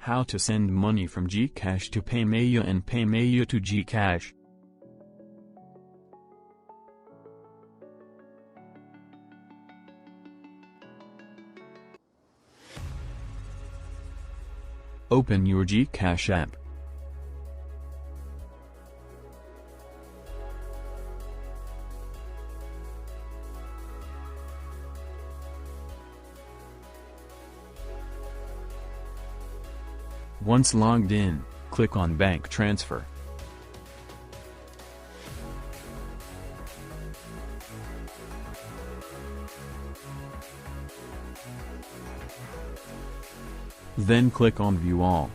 How to send money from Gcash to Paymaya and Paymaya to Gcash. Open your Gcash app. Once logged in, click on Bank Transfer. Then click on View All.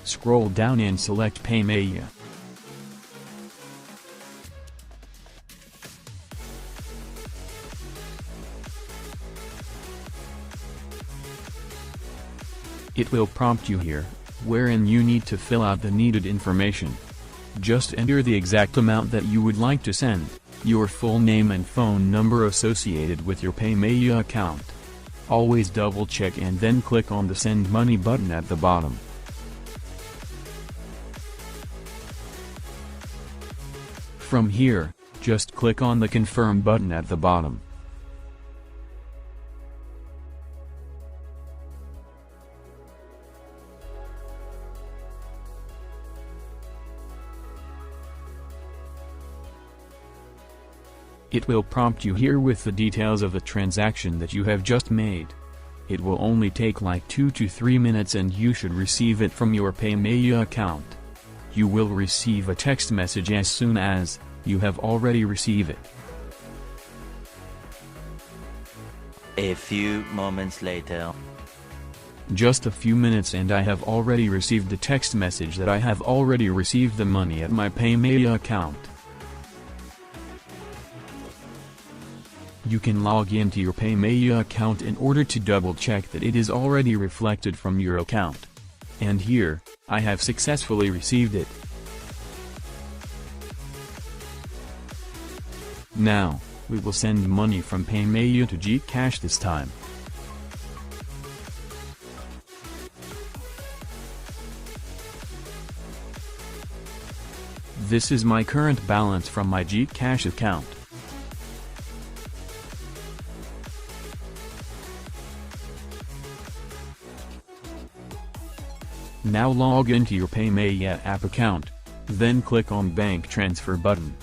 Scroll down and select Paymaya. It will prompt you here, wherein you need to fill out the needed information. Just enter the exact amount that you would like to send, your full name and phone number associated with your Paymaya account. Always double check and then click on the Send Money button at the bottom. From here, just click on the Confirm button at the bottom. It will prompt you here with the details of the transaction that you have just made. It will only take like 2 to 3 minutes and you should receive it from your Paymaya account. You will receive a text message as soon as you have already received it. A few moments later. Just a few minutes and I have already received the text message that I have already received the money at my Paymaya account. You can log into your Paymaya account in order to double check that it is already reflected from your account. And here, I have successfully received it. Now, we will send money from Paymaya to Gcash this time. This is my current balance from my Gcash account. Now log into your Paymaya app account, then click on Bank Transfer button.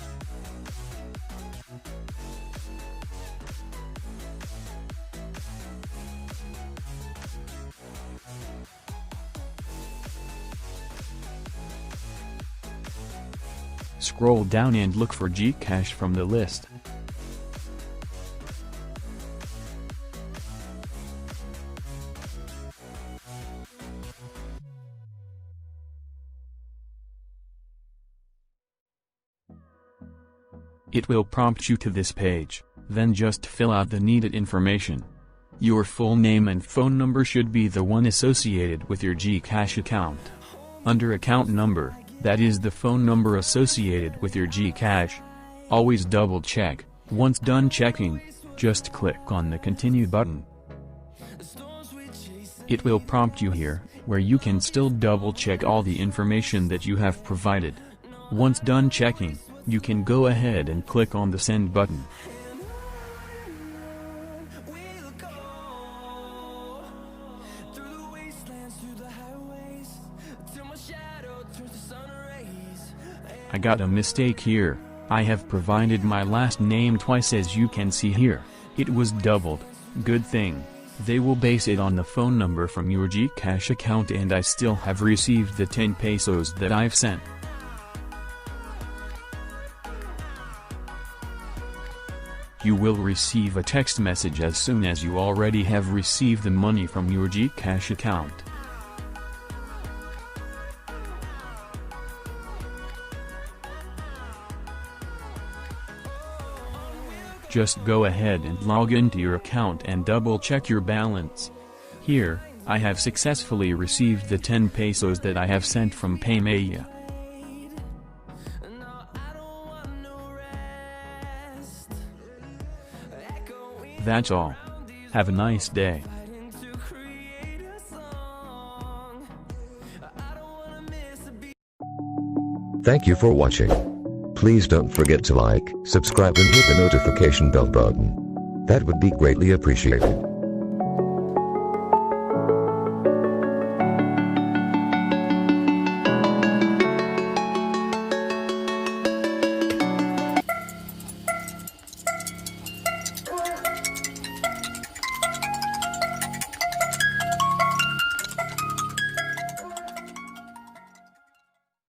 Scroll down and look for Gcash from the list. It will prompt you to this page, then just fill out the needed information. Your full name and phone number should be the one associated with your Gcash account. Under account number, that is the phone number associated with your Gcash. Always double check. Once done checking, just click on the Continue button. It will prompt you here, where you can still double check all the information that you have provided. Once done checking, you can go ahead and click on the Send button. I got a mistake here. I have provided my last name twice, as you can see here. It was doubled. Good thing. They will base it on the phone number from your Gcash account, and I still have received the 10 pesos that I've sent. You will receive a text message as soon as you already have received the money from your Gcash account. Just go ahead and log into your account and double check your balance. Here, I have successfully received the 10 pesos that I have sent from Paymaya. That's all. Have a nice day. Thank you for watching. Please don't forget to like, subscribe and hit the notification bell button. That would be greatly appreciated.